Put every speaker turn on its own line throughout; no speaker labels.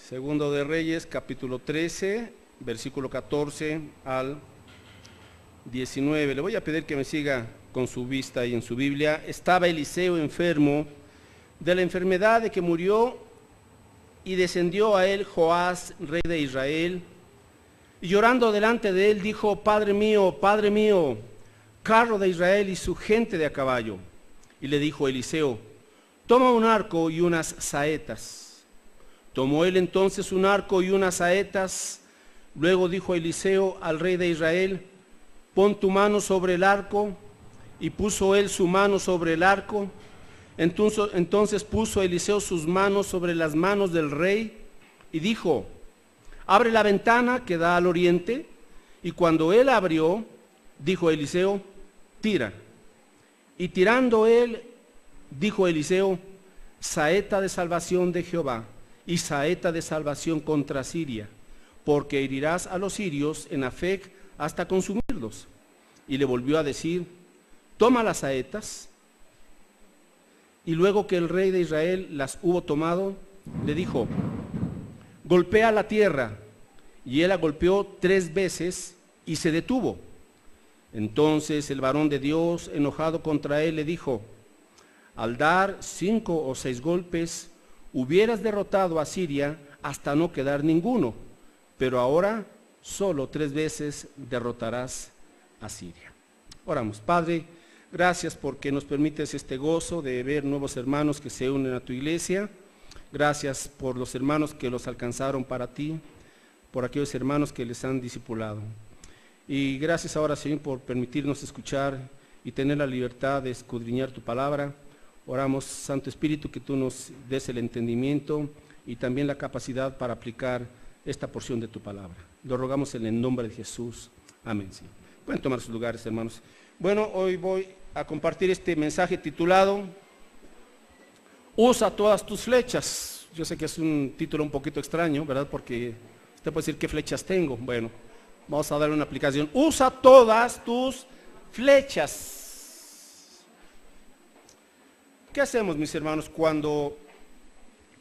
Segundo de Reyes, capítulo 13, versículo 14 al 19. Le voy a pedir que me siga con su vista y en su Biblia. Estaba Eliseo enfermo de la enfermedad de que murió, y descendió a él Joás, rey de Israel, y llorando delante de él dijo: Padre mío, carro de Israel y su gente de a caballo. Y le dijo Eliseo: toma un arco y unas saetas. Tomó él entonces un arco y unas saetas. Luego dijo Eliseo al rey de Israel: pon tu mano sobre el arco. Y puso él su mano sobre el arco. Entonces puso Eliseo sus manos sobre las manos del rey y dijo: abre la ventana que da al oriente. Y cuando él abrió, dijo Eliseo: tira. Y tirando él, dijo Eliseo: saeta de salvación de Jehová y saeta de salvación contra Siria, porque herirás a los sirios en Afec hasta consumirlos. Y le volvió a decir: toma las saetas. Y luego que el rey de Israel las hubo tomado, le dijo: golpea la tierra. Y él la golpeó 3 veces y se detuvo. Entonces el varón de Dios, enojado contra él, le dijo: al dar 5 o 6 golpes, hubieras derrotado a Siria hasta no quedar ninguno, pero ahora solo 3 veces derrotarás a Siria. Oramos. Padre, gracias porque nos permites este gozo de ver nuevos hermanos que se unen a tu iglesia. Gracias por los hermanos que los alcanzaron para ti, por aquellos hermanos que les han discipulado. Y gracias ahora, Señor, por permitirnos escuchar y tener la libertad de escudriñar tu palabra. Oramos, Santo Espíritu, que tú nos des el entendimiento y también la capacidad para aplicar esta porción de tu palabra. Lo rogamos en el nombre de Jesús. Amén. Sí. Pueden tomar sus lugares, hermanos. Bueno, hoy voy a compartir este mensaje titulado Usa todas tus flechas. Yo sé que es un título un poquito extraño, ¿verdad? Porque usted puede decir: ¿qué flechas tengo? Bueno, vamos a darle una aplicación. Usa todas tus flechas. ¿Qué hacemos, mis hermanos, cuando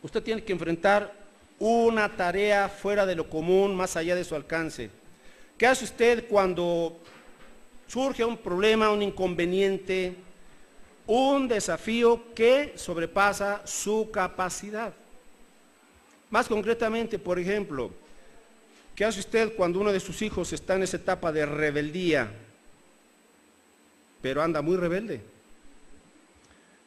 usted tiene que enfrentar una tarea fuera de lo común, más allá de su alcance? ¿Qué hace usted cuando surge un problema, un inconveniente, un desafío que sobrepasa su capacidad? Más concretamente, por ejemplo, ¿qué hace usted cuando uno de sus hijos está en esa etapa de rebeldía, pero anda muy rebelde?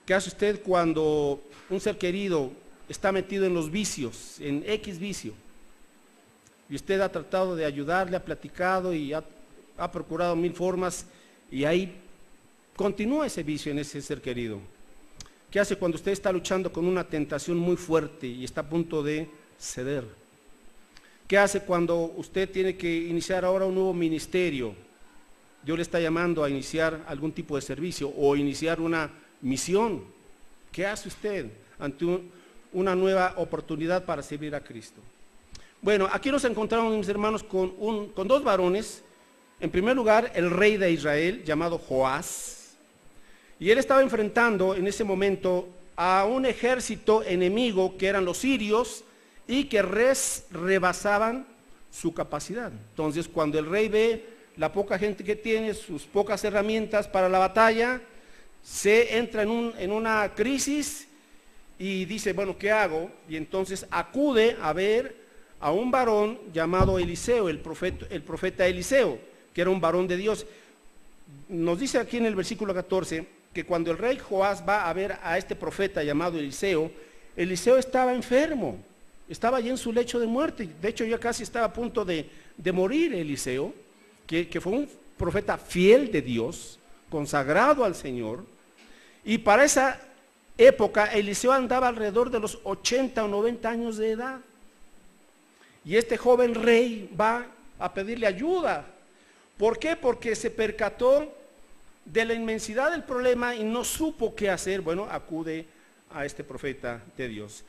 ¿Qué hace usted cuando un ser querido está metido en los vicios, en X vicio, y usted ha tratado de ayudarle, ha platicado y ha procurado 1000 formas, y ahí continúa ese vicio en ese ser querido? ¿Qué hace cuando usted está luchando con una tentación muy fuerte y está a punto de ceder? ¿Qué hace cuando usted tiene que iniciar ahora un nuevo ministerio? Dios le está llamando a iniciar algún tipo de servicio o iniciar una misión. ¿Qué hace usted ante una nueva oportunidad para servir a Cristo? Bueno, aquí nos encontramos, mis hermanos, con 2 varones. En primer lugar, el rey de Israel, llamado Joás, y él estaba enfrentando en ese momento a un ejército enemigo que eran los sirios y que rebasaban su capacidad. Entonces, cuando el rey ve la poca gente que tiene, sus pocas herramientas para la batalla, se entra en una crisis y dice: bueno, ¿qué hago? Y entonces acude a ver a un varón llamado Eliseo, el profeta Eliseo, que era un varón de Dios. Nos dice aquí en el versículo 14 que cuando el rey Joás va a ver a este profeta llamado Eliseo, Eliseo estaba enfermo, estaba allí en su lecho de muerte. De hecho, ya casi estaba a punto de morir Eliseo, que fue un profeta fiel de Dios, consagrado al Señor. Y para esa época Eliseo andaba alrededor de los 80 o 90 años de edad. Y este joven rey va a pedirle ayuda. ¿Por qué? Porque se percató de la inmensidad del problema y no supo qué hacer. Bueno, acude a este profeta de Dios.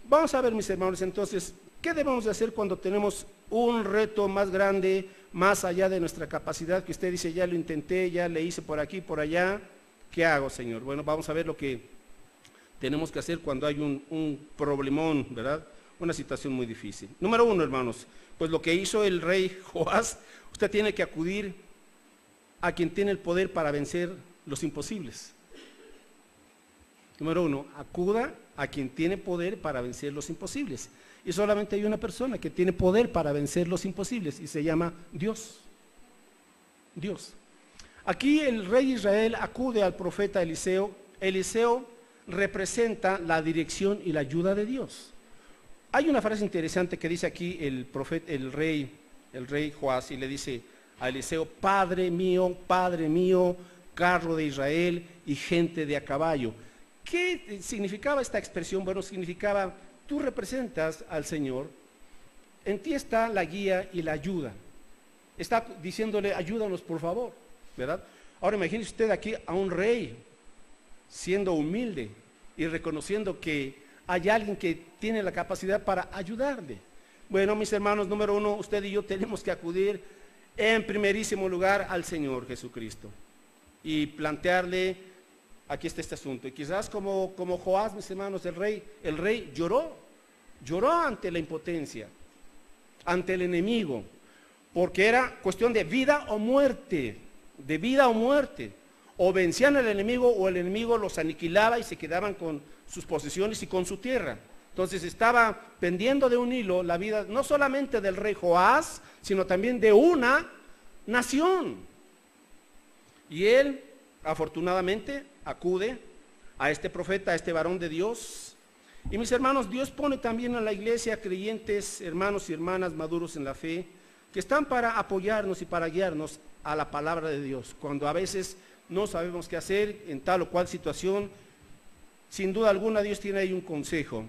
Vamos a ver, mis hermanos, entonces, ¿qué debemos de hacer cuando tenemos un reto más grande, más allá de nuestra capacidad? Que usted dice: ya lo intenté, ya le hice por aquí, por allá. ¿Qué hago, Señor? Bueno, vamos a ver lo que tenemos que hacer cuando hay un problemón, ¿verdad? una situación muy difícil. Número uno, hermanos, pues lo que hizo el rey Joás, usted tiene que acudir a quien tiene el poder para vencer los imposibles. Número uno, acuda a quien tiene poder para vencer los imposibles. Y solamente hay una persona que tiene poder para vencer los imposibles y se llama Dios. Dios. Aquí el rey Israel acude al profeta Eliseo. Eliseo representa la dirección y la ayuda de Dios. Hay una frase interesante que dice aquí el rey Joás, y le dice a Eliseo: Padre mío, carro de Israel y gente de a caballo. ¿Qué significaba esta expresión? Bueno, significaba: tú representas al Señor, en ti está la guía y la ayuda. Está diciéndole: ayúdanos por favor, ¿verdad? Ahora imagínese usted aquí a un rey siendo humilde y reconociendo que hay alguien que tiene la capacidad para ayudarle. Bueno, mis hermanos, número uno, usted y yo tenemos que acudir en primerísimo lugar al Señor Jesucristo y plantearle: aquí está este asunto. Y quizás como Joás, mis hermanos, el rey lloró ante la impotencia, ante el enemigo, porque era cuestión de vida o muerte, o vencían al enemigo o el enemigo los aniquilaba y se quedaban con sus posesiones y con su tierra. Entonces estaba pendiendo de un hilo la vida no solamente del rey Joás, sino también de una nación. Y él, afortunadamente, acude a este profeta, a este varón de Dios. Y mis hermanos, Dios pone también a la iglesia creyentes, hermanos y hermanas maduros en la fe, que están para apoyarnos y para guiarnos a la palabra de Dios. Cuando a veces no sabemos qué hacer en tal o cual situación, sin duda alguna Dios tiene ahí un consejo,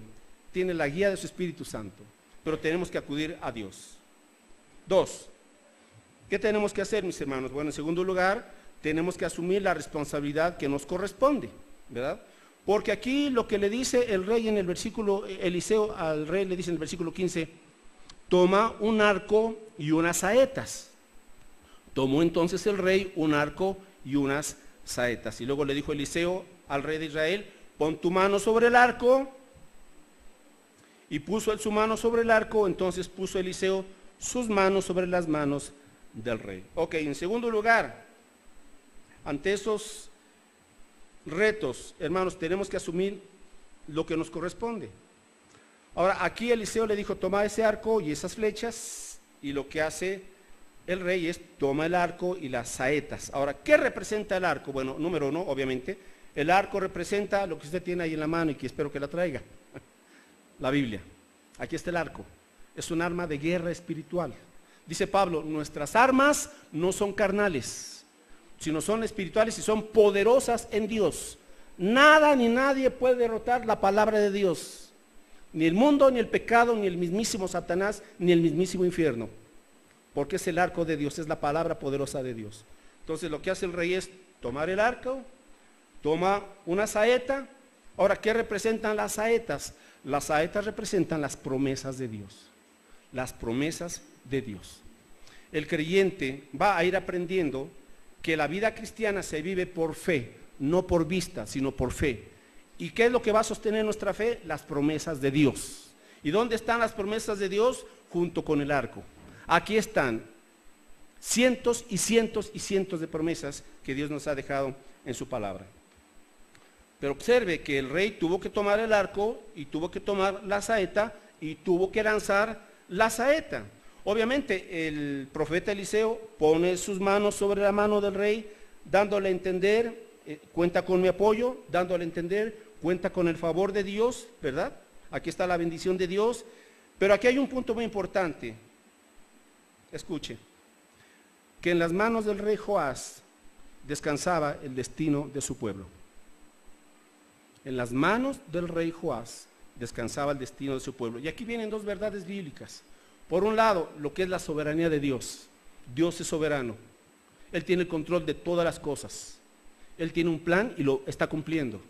tiene la guía de su Espíritu Santo, pero tenemos que acudir a Dios. 2. ¿Qué tenemos que hacer, mis hermanos? Bueno, en segundo lugar, tenemos que asumir la responsabilidad que nos corresponde, ¿verdad? Porque aquí lo que le dice el rey en el versículo, Eliseo al rey le dice en el versículo 15: toma un arco y unas saetas. Tomó entonces el rey un arco y unas saetas. Y luego le dijo Eliseo al rey de Israel: pon tu mano sobre el arco. Y puso él su mano sobre el arco. Entonces puso Eliseo sus manos sobre las manos del rey. Ok, en segundo lugar, ante esos retos, hermanos, tenemos que asumir lo que nos corresponde. Ahora, aquí Eliseo le dijo: toma ese arco y esas flechas, y lo que hace el rey es toma el arco y las saetas. Ahora, ¿qué representa el arco? Bueno, número uno, obviamente, el arco representa lo que usted tiene ahí en la mano y que espero que la traiga, la Biblia. Aquí está el arco, es un arma de guerra espiritual. Dice Pablo: nuestras armas no son carnales, sino son espirituales y son poderosas en Dios. Nada ni nadie puede derrotar la palabra de Dios. Ni el mundo, ni el pecado, ni el mismísimo Satanás, ni el mismísimo infierno. Porque es el arco de Dios, es la palabra poderosa de Dios. Entonces lo que hace el rey es tomar el arco, toma una saeta. Ahora, ¿qué representan las saetas? Las saetas representan las promesas de Dios. Las promesas de Dios. El creyente va a ir aprendiendo que la vida cristiana se vive por fe, no por vista, sino por fe. ¿Y qué es lo que va a sostener nuestra fe? Las promesas de Dios. ¿Y dónde están las promesas de Dios? Junto con el arco. Aquí están cientos y cientos y cientos de promesas que Dios nos ha dejado en su palabra. Pero observe que el rey tuvo que tomar el arco y tuvo que tomar la saeta y tuvo que lanzar la saeta. Obviamente el profeta Eliseo pone sus manos sobre la mano del rey, dándole a entender: cuenta con mi apoyo, dándole a entender: cuenta con el favor de Dios, ¿verdad? Aquí está la bendición de Dios. Pero aquí hay un punto muy importante. Escuche, que en las manos del rey Joás descansaba el destino de su pueblo. En las manos del rey Joás descansaba el destino de su pueblo. Y aquí vienen dos verdades bíblicas. Por un lado, lo que es la soberanía de Dios. Dios es soberano. Él tiene el control de todas las cosas. Él tiene un plan y lo está cumpliendo.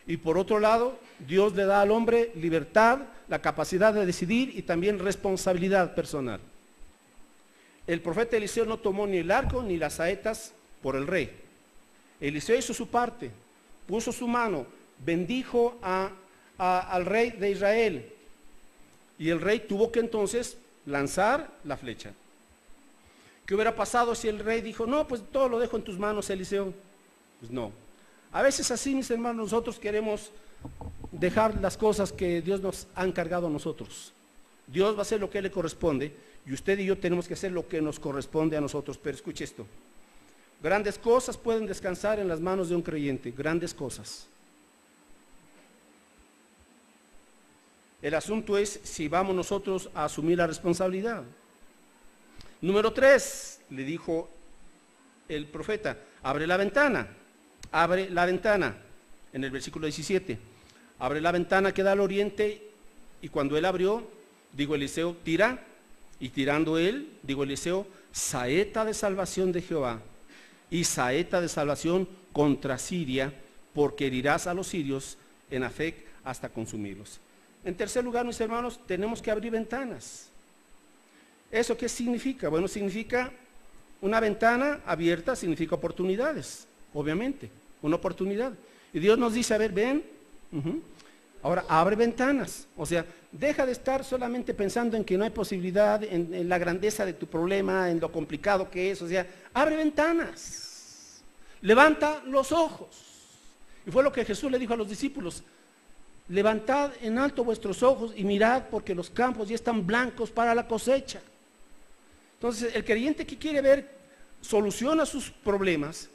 Y por otro lado, Dios le da al hombre libertad, la capacidad de decidir y también responsabilidad personal. El profeta Eliseo no tomó ni el arco ni las saetas por el rey. Eliseo hizo su parte, puso su mano, bendijo al rey de Israel. Y el rey tuvo que entonces lanzar la flecha. ¿Qué hubiera pasado si el rey dijo, no, pues todo lo dejo en tus manos, Eliseo? Pues no. A veces así, mis hermanos, nosotros queremos dejar las cosas que Dios nos ha encargado a nosotros. Dios va a hacer lo que le corresponde y usted y yo tenemos que hacer lo que nos corresponde a nosotros. Pero escuche esto, grandes cosas pueden descansar en las manos de un creyente, grandes cosas. El asunto es si vamos nosotros a asumir la responsabilidad. Número 3, le dijo el profeta, abre la ventana, en el versículo 17, abre la ventana que da al oriente, y cuando él abrió, dijo Eliseo, tira, y tirando él, dijo Eliseo, saeta de salvación de Jehová, y saeta de salvación contra Siria, porque herirás a los sirios en Afec hasta consumirlos. En tercer lugar, mis hermanos, tenemos que abrir ventanas. ¿Eso qué significa? Bueno, significa una ventana abierta, significa oportunidades, obviamente, una oportunidad. Y Dios nos dice, a ver, ven, ahora abre ventanas. O sea, deja de estar solamente pensando en que no hay posibilidad, en la grandeza de tu problema, en lo complicado que es. O sea, abre ventanas, levanta los ojos. Y fue lo que Jesús le dijo a los discípulos, levantad en alto vuestros ojos y mirad porque los campos ya están blancos para la cosecha. Entonces, el creyente que quiere ver solución a sus problemas,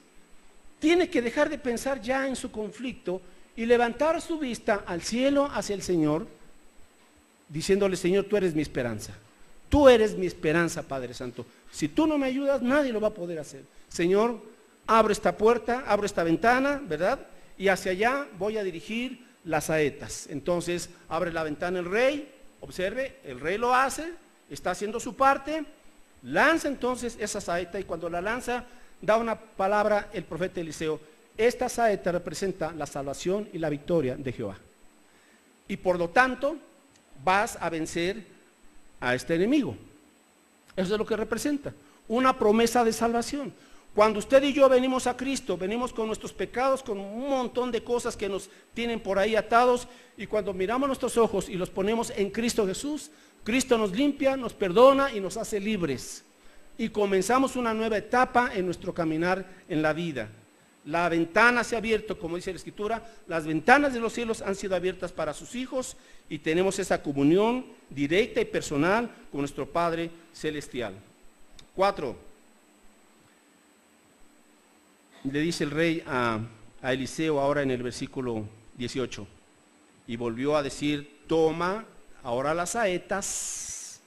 tiene que dejar de pensar ya en su conflicto y levantar su vista al cielo hacia el Señor, diciéndole, Señor, tú eres mi esperanza. Tú eres mi esperanza, Padre Santo. Si tú no me ayudas, nadie lo va a poder hacer. Señor, abre esta puerta, abre esta ventana, ¿verdad? Y hacia allá voy a dirigir las saetas. Entonces, abre la ventana el rey, observe, el rey lo hace, está haciendo su parte, lanza entonces esa saeta y cuando la lanza, da una palabra el profeta Eliseo. Esta saeta representa la salvación y la victoria de Jehová. Y por lo tanto, vas a vencer a este enemigo. Eso es lo que representa, una promesa de salvación. Cuando usted y yo venimos a Cristo, venimos con nuestros pecados, con un montón de cosas que nos tienen por ahí atados, y cuando miramos nuestros ojos y los ponemos en Cristo Jesús, Cristo nos limpia, nos perdona y nos hace libres. Y comenzamos una nueva etapa en nuestro caminar en la vida. La ventana se ha abierto, como dice la Escritura, las ventanas de los cielos han sido abiertas para sus hijos y tenemos esa comunión directa y personal con nuestro Padre Celestial. 4. Le dice el rey a Eliseo ahora en el versículo 18, y volvió a decir, toma ahora las saetas,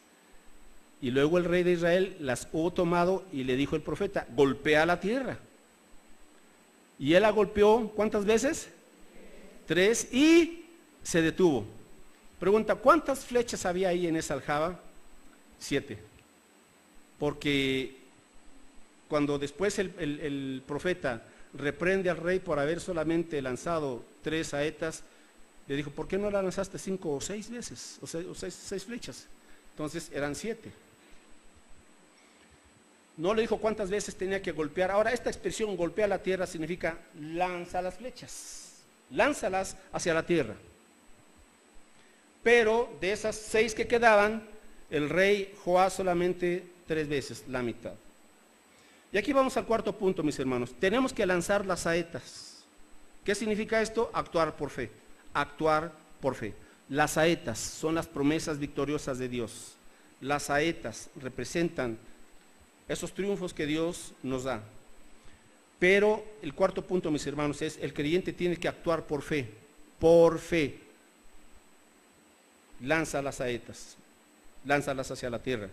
y luego el rey de Israel las hubo tomado y le dijo el profeta, golpea la tierra. Y él la golpeó, ¿cuántas veces? 3, y se detuvo. Pregunta, ¿cuántas flechas había ahí en esa aljaba? 7. Porque cuando después el profeta reprende al rey por haber solamente lanzado 3 saetas, le dijo, ¿por qué no la lanzaste 5 o 6 veces? O 6 flechas. Entonces eran 7. No le dijo cuántas veces tenía que golpear. Ahora, esta expresión golpea la tierra significa lanza las flechas, lánzalas hacia la tierra. Pero de esas 6 que quedaban, el rey Joás solamente 3 veces, la mitad. Y aquí vamos al cuarto punto, mis hermanos. Tenemos que lanzar las saetas. ¿Qué significa esto? Actuar por fe. Actuar por fe. Las saetas son las promesas victoriosas de Dios. Las saetas representan esos triunfos que Dios nos da. Pero el cuarto punto, mis hermanos, es el creyente tiene que actuar por fe. Por fe. Lanza las saetas. Lánzalas hacia la tierra.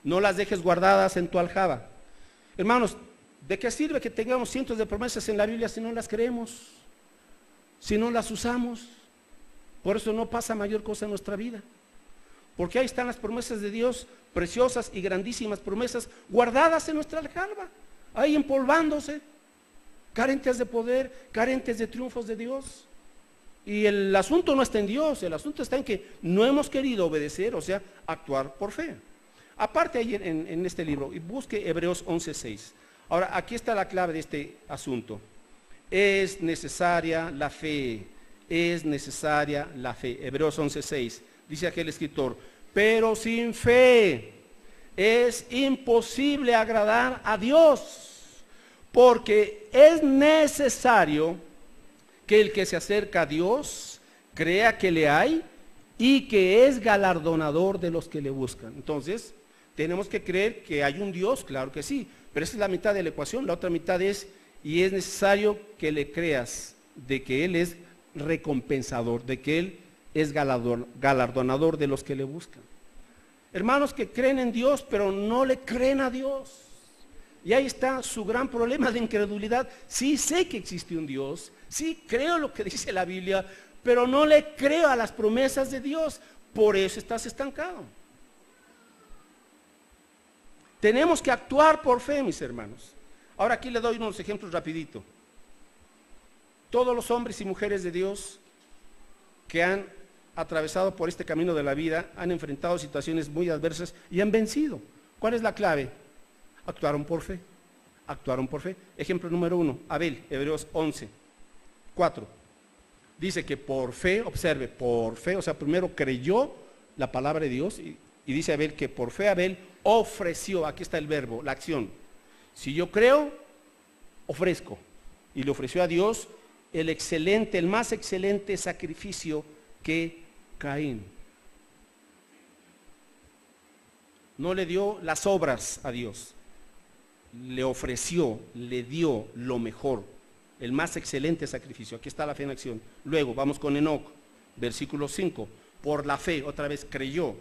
No las dejes guardadas en tu aljaba. Hermanos, ¿de qué sirve que tengamos cientos de promesas en la Biblia si no las creemos? Si no las usamos. Por eso no pasa mayor cosa en nuestra vida. Porque ahí están las promesas de Dios, preciosas y grandísimas promesas, guardadas en nuestra aljaba, ahí empolvándose, carentes de poder, carentes de triunfos de Dios. Y el asunto no está en Dios, el asunto está en que no hemos querido obedecer, o sea, actuar por fe. Aparte ahí en este libro, y busque Hebreos 11:6. Ahora, aquí está la clave de este asunto. Es necesaria la fe, es necesaria la fe. Hebreos 11:6 dice aquel escritor, pero sin fe es imposible agradar a Dios, porque es necesario que el que se acerca a Dios crea que le hay y que es galardonador de los que le buscan. Entonces, tenemos que creer que hay un Dios, claro que sí, pero esa es la mitad de la ecuación. La otra mitad es, y es necesario que le creas de que Él es recompensador, de que Él es galardonador de los que le buscan. Hermanos que creen en Dios, pero no le creen a Dios. Y ahí está su gran problema de incredulidad. Sí sé que existe un Dios, sí creo lo que dice la Biblia, pero no le creo a las promesas de Dios. Por eso estás estancado. Tenemos que actuar por fe, mis hermanos. Ahora aquí le doy unos ejemplos rapidito. Todos los hombres y mujeres de Dios que han atravesado por este camino de la vida han enfrentado situaciones muy adversas y han vencido. ¿Cuál es la clave? Actuaron por fe. Actuaron por fe. Ejemplo número 1, Abel, Hebreos 11, 4. Dice que por fe, observe, por fe, o sea, primero creyó la palabra de Dios y dice Abel que por fe Abel ofreció, aquí está el verbo, la acción. Si yo creo, ofrezco. Y le ofreció a Dios el excelente, el más excelente sacrificio que Caín. No le dio las obras a Dios, le ofreció, le dio lo mejor, el más excelente sacrificio. Aquí está la fe en acción. Luego vamos con Enoc, versículo 5. Por la fe, otra vez creyó,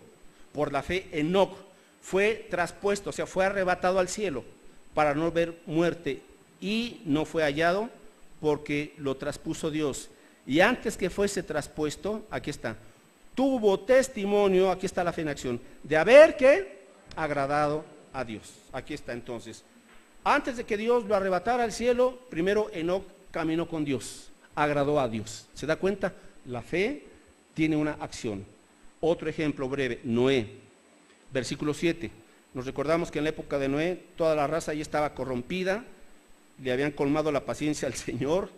por la fe Enoc fue traspuesto, o sea, fue arrebatado al cielo para no ver muerte y no fue hallado porque lo traspuso Dios. Y antes que fuese traspuesto, aquí está, tuvo testimonio, aquí está la fe en acción, de haber que agradado a Dios. Aquí está entonces. Antes de que Dios lo arrebatara al cielo, primero Enoc caminó con Dios, agradó a Dios. ¿Se da cuenta? La fe tiene una acción. Otro ejemplo breve, Noé, versículo 7. Nos recordamos que en la época de Noé toda la raza ya estaba corrompida, le habían colmado la paciencia al Señor.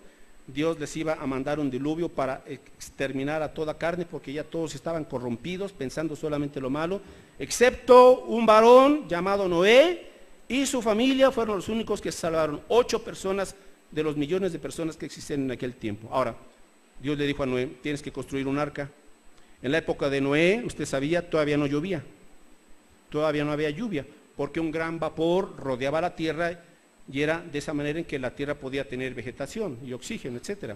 Dios les iba a mandar un diluvio para exterminar a toda carne porque ya todos estaban corrompidos, pensando solamente lo malo, excepto un varón llamado Noé y su familia fueron los únicos que se salvaron. 8 personas de los millones de personas que existen en aquel tiempo. Ahora, Dios le dijo a Noé, tienes que construir un arca. En la época de Noé, usted sabía, todavía no llovía, todavía no había lluvia, porque un gran vapor rodeaba la tierra y era de esa manera en que la tierra podía tener vegetación y oxígeno, etc.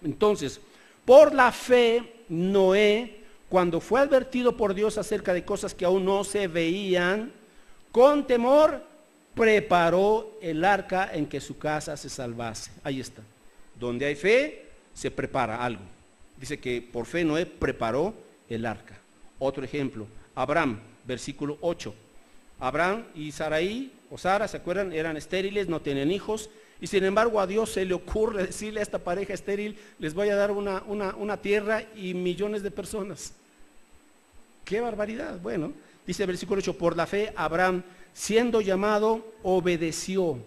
Entonces, por la fe, Noé, cuando fue advertido por Dios acerca de cosas que aún no se veían, con temor, preparó el arca en que su casa se salvase. Ahí está. Donde hay fe, se prepara algo. Dice que por fe Noé preparó el arca. Otro ejemplo, Abraham, versículo 8. Abraham y Sarai, o Sara, ¿se acuerdan? Eran estériles, no tenían hijos, y sin embargo a Dios se le ocurre decirle a esta pareja estéril, les voy a dar una tierra y millones de personas. ¡Qué barbaridad! Bueno, dice el versículo 8, por la fe Abraham, siendo llamado, obedeció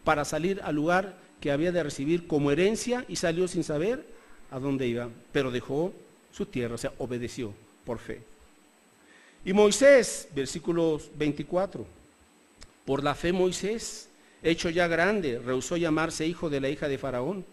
para salir al lugar que había de recibir como herencia y salió sin saber a dónde iba, pero dejó su tierra, o sea, obedeció por fe. Y Moisés, versículo 24, por la fe Moisés, hecho ya grande, rehusó llamarse hijo de la hija de Faraón,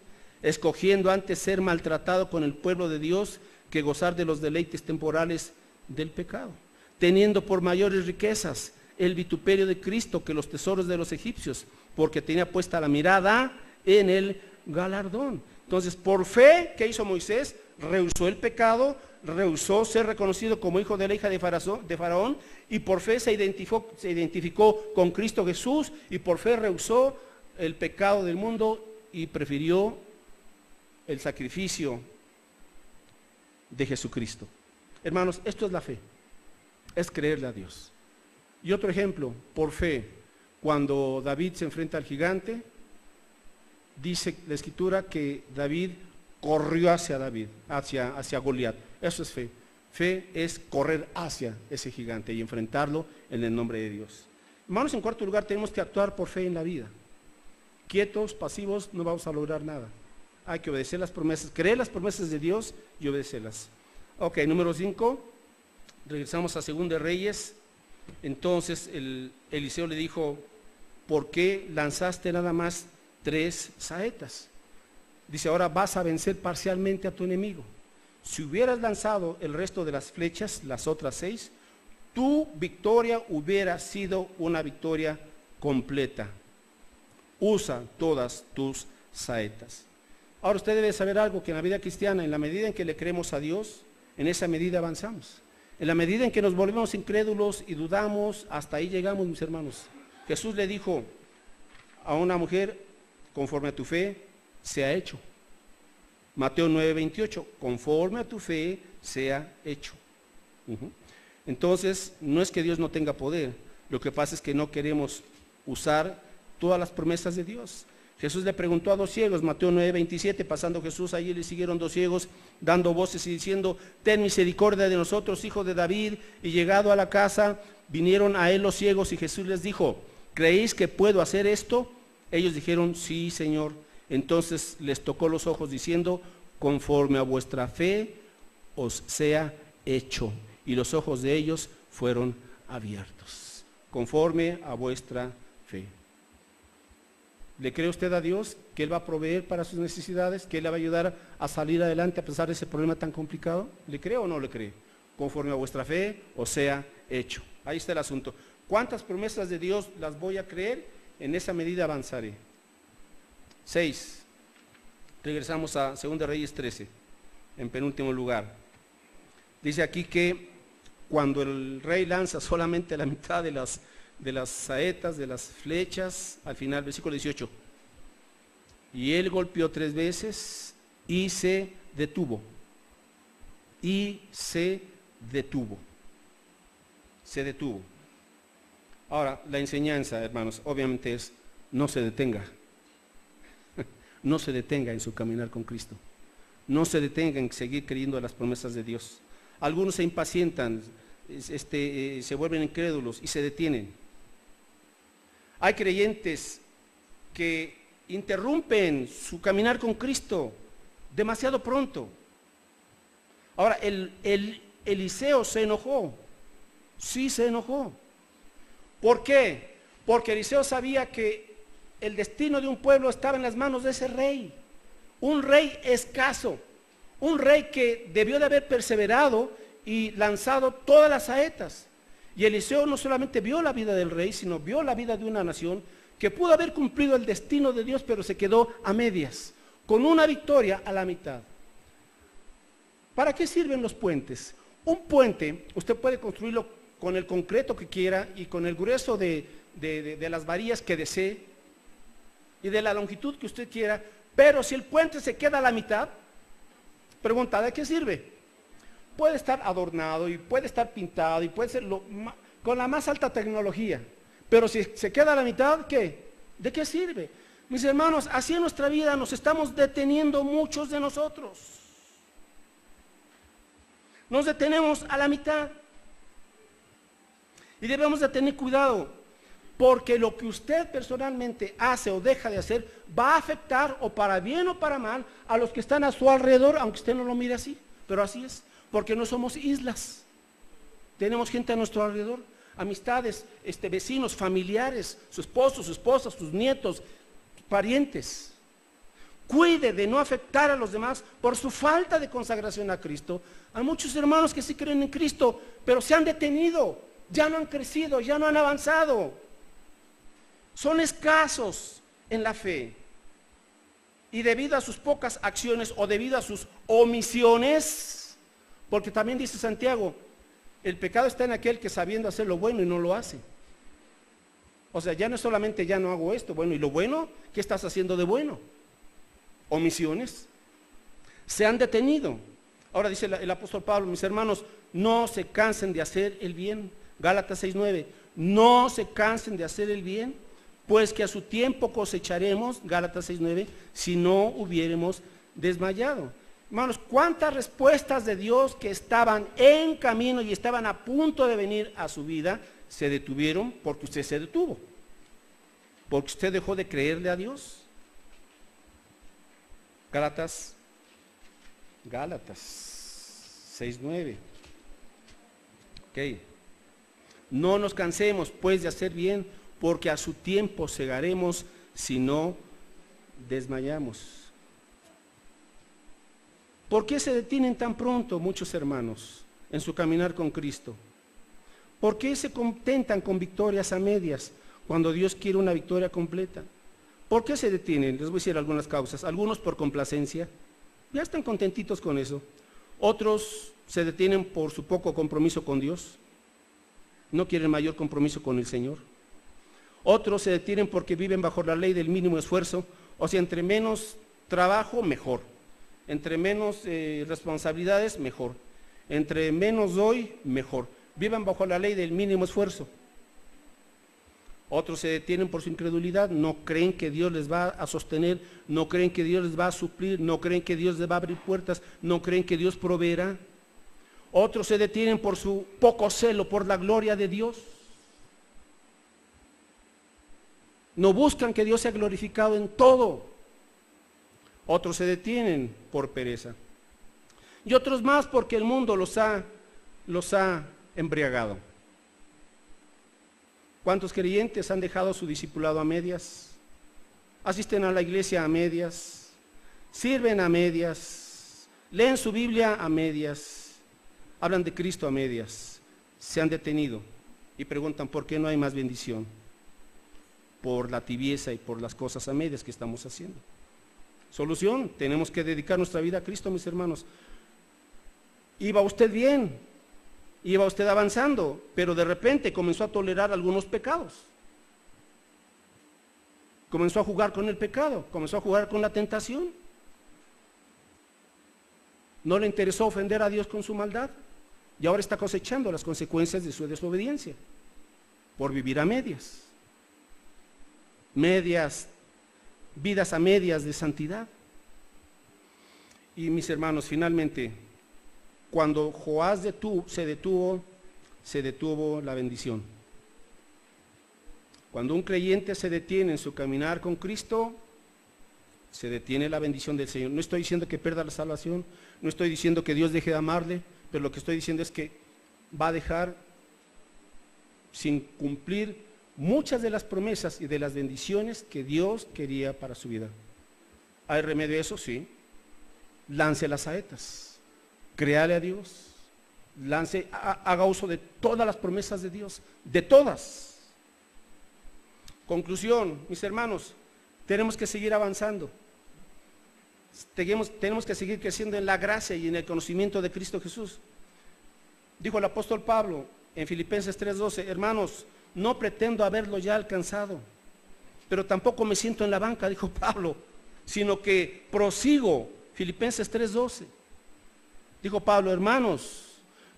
escogiendo antes ser maltratado con el pueblo de Dios que gozar de los deleites temporales del pecado, teniendo por mayores riquezas el vituperio de Cristo que los tesoros de los egipcios, porque tenía puesta la mirada en el galardón. Entonces, por fe, ¿qué hizo Moisés? Rehusó el pecado, rehusó ser reconocido como hijo de la hija de Faraón, y por fe se identificó con Cristo Jesús, y por fe rehusó el pecado del mundo y prefirió el sacrificio de Jesucristo. Hermanos, esto es la fe, es creerle a Dios. Y otro ejemplo, por fe, cuando David se enfrenta al gigante, dice la escritura que David corrió hacia Goliat. Eso es fe. Fe es correr hacia ese gigante y enfrentarlo en el nombre de Dios. Hermanos, en cuarto lugar, tenemos que actuar por fe en la vida. Quietos, pasivos, no vamos a lograr nada. Hay que obedecer las promesas, creer las promesas de Dios y obedecerlas. Ok, número 5, regresamos a 2 de Reyes. Entonces Eliseo le dijo, ¿por qué lanzaste nada más 3 saetas? Dice, ahora vas a vencer parcialmente a tu enemigo. Si hubieras lanzado el resto de las flechas, las otras 6, tu victoria hubiera sido una victoria completa. Usa todas tus saetas. Ahora usted debe saber algo, que en la vida cristiana, en la medida en que le creemos a Dios, en esa medida avanzamos. En la medida en que nos volvemos incrédulos y dudamos, hasta ahí llegamos, mis hermanos. Jesús le dijo a una mujer, conforme a tu fe, sea hecho. Mateo 9:28, conforme a tu fe, sea hecho. Entonces, no es que Dios no tenga poder, lo que pasa es que no queremos usar todas las promesas de Dios. Jesús le preguntó a 2 ciegos, Mateo 9:27, pasando Jesús allí le siguieron 2 ciegos, dando voces y diciendo, ten misericordia de nosotros, hijo de David. Y llegado a la casa, vinieron a él los ciegos y Jesús les dijo, ¿creéis que puedo hacer esto? Ellos dijeron, sí, Señor. Entonces les tocó los ojos diciendo, conforme a vuestra fe os sea hecho. Y los ojos de ellos fueron abiertos, conforme a vuestra fe. ¿Le cree usted a Dios que Él va a proveer para sus necesidades? ¿Que Él le va a ayudar a salir adelante a pesar de ese problema tan complicado? ¿Le cree o no le cree? Conforme a vuestra fe os sea hecho. Ahí está el asunto. ¿Cuántas promesas de Dios las voy a creer? En esa medida avanzaré. 6. Regresamos a 2 de Reyes 13, en penúltimo lugar. Dice aquí que cuando el rey lanza solamente la mitad de las saetas, de las flechas, al final, versículo 18. Y él golpeó 3 veces y se detuvo. Y se detuvo. Se detuvo. Ahora, la enseñanza, hermanos, obviamente es, no se detenga. No se detenga en su caminar con Cristo. No se detenga en seguir creyendo en las promesas de Dios. Algunos se impacientan, se vuelven incrédulos y se detienen. Hay creyentes que interrumpen su caminar con Cristo demasiado pronto. Ahora, Eliseo se enojó. Sí se enojó. ¿Por qué? Porque Eliseo sabía que el destino de un pueblo estaba en las manos de ese rey. Un rey escaso. Un rey que debió de haber perseverado y lanzado todas las saetas. Y Eliseo no solamente vio la vida del rey, sino vio la vida de una nación que pudo haber cumplido el destino de Dios, pero se quedó a medias, con una victoria a la mitad. ¿Para qué sirven los puentes? Un puente, usted puede construirlo con el concreto que quiera y con el grueso de las varillas que desee y de la longitud que usted quiera, pero si el puente se queda a la mitad, pregunta, ¿de qué sirve? Puede estar adornado y puede estar pintado y puede ser con la más alta tecnología, pero si se queda a la mitad, ¿qué? ¿De qué sirve? Mis hermanos, así en nuestra vida nos estamos deteniendo muchos de nosotros. Nos detenemos a la mitad y debemos de tener cuidado, porque lo que usted personalmente hace o deja de hacer va a afectar, o para bien o para mal, a los que están a su alrededor, aunque usted no lo mire así, pero así es, porque no somos islas. Tenemos gente a nuestro alrededor, amistades, vecinos, familiares, su esposo, su esposa, sus nietos, parientes. Cuide de no afectar a los demás por su falta de consagración a Cristo. Hay muchos hermanos que sí creen en Cristo, pero se han detenido, ya no han crecido, ya no han avanzado. Son escasos en la fe. Y debido a sus pocas acciones o debido a sus omisiones, porque también dice Santiago, el pecado está en aquel que sabiendo hacer lo bueno y no lo hace. O sea, ya no es solamente ya no hago esto, bueno, y lo bueno, ¿qué estás haciendo de bueno? Omisiones. Se han detenido. Ahora dice el apóstol Pablo, mis hermanos, no se cansen de hacer el bien. Gálatas 6:9, no se cansen de hacer el bien, pues que a su tiempo cosecharemos, Gálatas 6:9, si no hubiéramos desmayado. Hermanos, ¿cuántas respuestas de Dios que estaban en camino y estaban a punto de venir a su vida se detuvieron porque usted se detuvo? Porque usted dejó de creerle a Dios. Gálatas 6:9. Ok. No nos cansemos pues de hacer bien, porque a su tiempo segaremos si no desmayamos. ¿Por qué se detienen tan pronto muchos hermanos en su caminar con Cristo? ¿Por qué se contentan con victorias a medias cuando Dios quiere una victoria completa? ¿Por qué se detienen? Les voy a decir algunas causas. Algunos por complacencia, ya están contentitos con eso. Otros se detienen por su poco compromiso con Dios, no quieren mayor compromiso con el Señor. Otros se detienen porque viven bajo la ley del mínimo esfuerzo, o sea, entre menos trabajo, mejor. Entre menos responsabilidades, mejor. Entre menos doy, mejor. Viven bajo la ley del mínimo esfuerzo. Otros se detienen por su incredulidad, no creen que Dios les va a sostener, no creen que Dios les va a suplir, no creen que Dios les va a abrir puertas, no creen que Dios proveerá. Otros se detienen por su poco celo, por la gloria de Dios. No buscan que Dios sea glorificado en todo. Otros se detienen por pereza. Y otros más porque el mundo los ha embriagado. ¿Cuántos creyentes han dejado su discipulado a medias? Asisten a la iglesia a medias, sirven a medias, leen su Biblia a medias, hablan de Cristo a medias, se han detenido y preguntan por qué no hay más bendición. Por la tibieza y por las cosas a medias que estamos haciendo. Solución, tenemos que dedicar nuestra vida a Cristo, mis hermanos. Iba usted bien, iba usted avanzando, pero de repente comenzó a tolerar algunos pecados. Comenzó a jugar con el pecado, comenzó a jugar con la tentación. No le interesó ofender a Dios con su maldad y ahora está cosechando las consecuencias de su desobediencia por vivir a medias. Vidas a medias de santidad. Y mis hermanos, finalmente, cuando Joás se detuvo la bendición. Cuando un creyente se detiene en su caminar con Cristo, se detiene la bendición del Señor. No estoy diciendo que pierda la salvación, no estoy diciendo que Dios deje de amarle, pero lo que estoy diciendo es que va a dejar sin cumplir muchas de las promesas y de las bendiciones que Dios quería para su vida. ¿Hay remedio a eso? Sí. Lance las saetas, créale a Dios, haga uso de todas las promesas de Dios, de todas. Conclusión, mis hermanos, tenemos que seguir avanzando. Tenemos que seguir creciendo en la gracia y en el conocimiento de Cristo Jesús. Dijo el apóstol Pablo en Filipenses 3:12, hermanos, no pretendo haberlo ya alcanzado, pero tampoco me siento en la banca, dijo Pablo, sino que prosigo. Filipenses 3:12. Dijo Pablo, hermanos,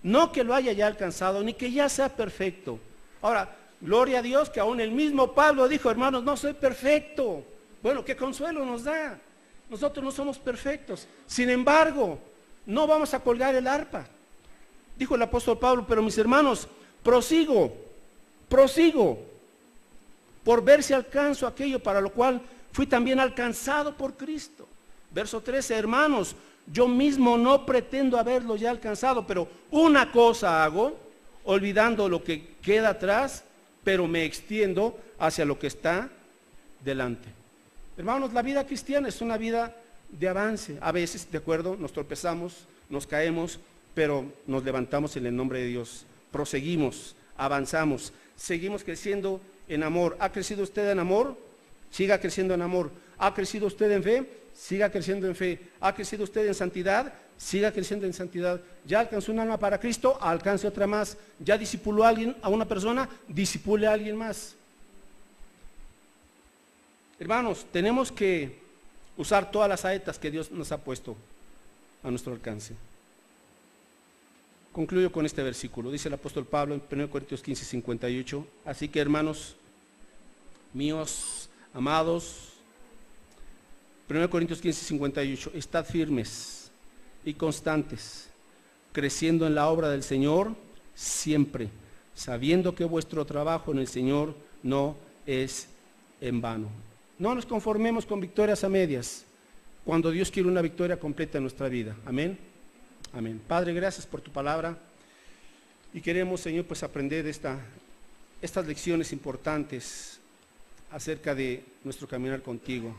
no que lo haya ya alcanzado, ni que ya sea perfecto. Ahora, gloria a Dios que aún el mismo Pablo dijo, hermanos, no soy perfecto. Bueno, qué consuelo nos da. Nosotros no somos perfectos. Sin embargo, no vamos a colgar el arpa. Dijo el apóstol Pablo, pero mis hermanos, prosigo por ver si alcanzo aquello para lo cual fui también alcanzado por Cristo. Verso 13, hermanos, yo mismo no pretendo haberlo ya alcanzado, pero una cosa hago, olvidando lo que queda atrás, pero me extiendo hacia lo que está delante. Hermanos, la vida cristiana es una vida de avance. A veces, de acuerdo, nos tropezamos, nos caemos, pero nos levantamos en el nombre de Dios. Proseguimos, avanzamos, seguimos creciendo en amor. ¿Ha crecido usted en amor? Siga creciendo en amor. ¿Ha crecido usted en fe? Siga creciendo en fe. ¿Ha crecido usted en santidad? Siga creciendo en santidad. ¿Ya alcanzó un alma para Cristo? Alcance otra más. ¿Ya discipuló a alguien, a una persona? Discipule a alguien más. Hermanos, tenemos que usar todas las saetas que Dios nos ha puesto a nuestro alcance. Concluyo con este versículo. Dice el apóstol Pablo en 1 Corintios 15:58. Así que, hermanos míos, amados, 1 Corintios 15:58, estad firmes y constantes, creciendo en la obra del Señor siempre, sabiendo que vuestro trabajo en el Señor no es en vano. No nos conformemos con victorias a medias, cuando Dios quiere una victoria completa en nuestra vida. Amén. Amén. Padre, gracias por tu palabra y queremos, Señor, pues aprender estas lecciones importantes acerca de nuestro caminar contigo.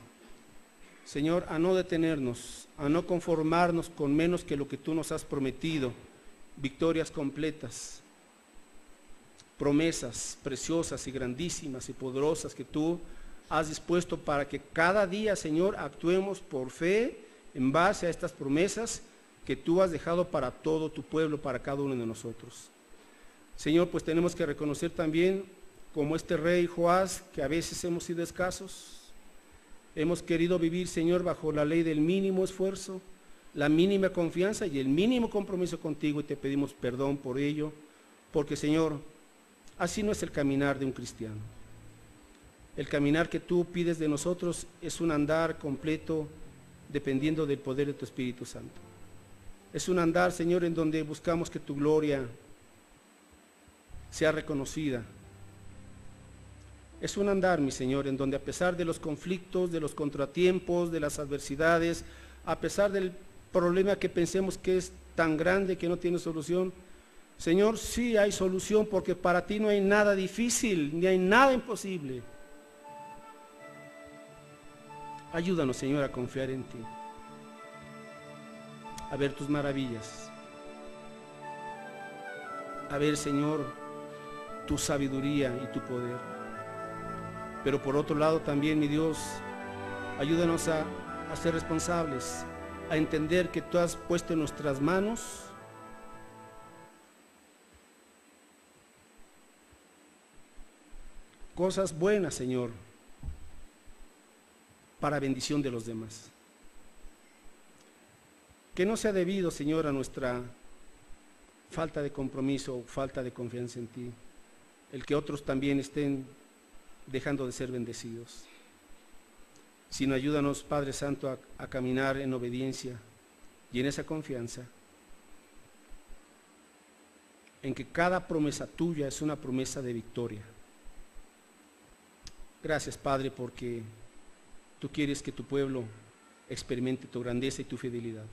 Señor, a no detenernos, a no conformarnos con menos que lo que tú nos has prometido, victorias completas, promesas preciosas y grandísimas y poderosas que tú has dispuesto para que cada día, Señor, actuemos por fe en base a estas promesas que tú has dejado para todo tu pueblo, para cada uno de nosotros. Señor, pues tenemos que reconocer también, como este rey Joás, que a veces hemos sido escasos, hemos querido vivir, Señor, bajo la ley del mínimo esfuerzo, la mínima confianza y el mínimo compromiso contigo, y te pedimos perdón por ello, porque, Señor, así no es el caminar de un cristiano. El caminar que tú pides de nosotros es un andar completo dependiendo del poder de tu Espíritu Santo. Es un andar, Señor, en donde buscamos que tu gloria sea reconocida. Es un andar, mi Señor, en donde a pesar de los conflictos, de los contratiempos, de las adversidades, a pesar del problema que pensemos que es tan grande que no tiene solución, Señor, sí hay solución, porque para ti no hay nada difícil, ni hay nada imposible. Ayúdanos, Señor, a confiar en ti, a ver tus maravillas, a ver, Señor, tu sabiduría y tu poder. Pero por otro lado también, mi Dios, ayúdanos a ser responsables, a entender que tú has puesto en nuestras manos cosas buenas, Señor, para bendición de los demás. Que no sea debido, Señor, a nuestra falta de compromiso o falta de confianza en ti, el que otros también estén dejando de ser bendecidos, sino ayúdanos, Padre Santo, a caminar en obediencia y en esa confianza, en que cada promesa tuya es una promesa de victoria. Gracias, Padre, porque tú quieres que tu pueblo experimente tu grandeza y tu fidelidad.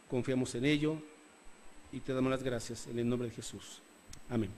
Confiamos en ello y te damos las gracias en el nombre de Jesús. Amén.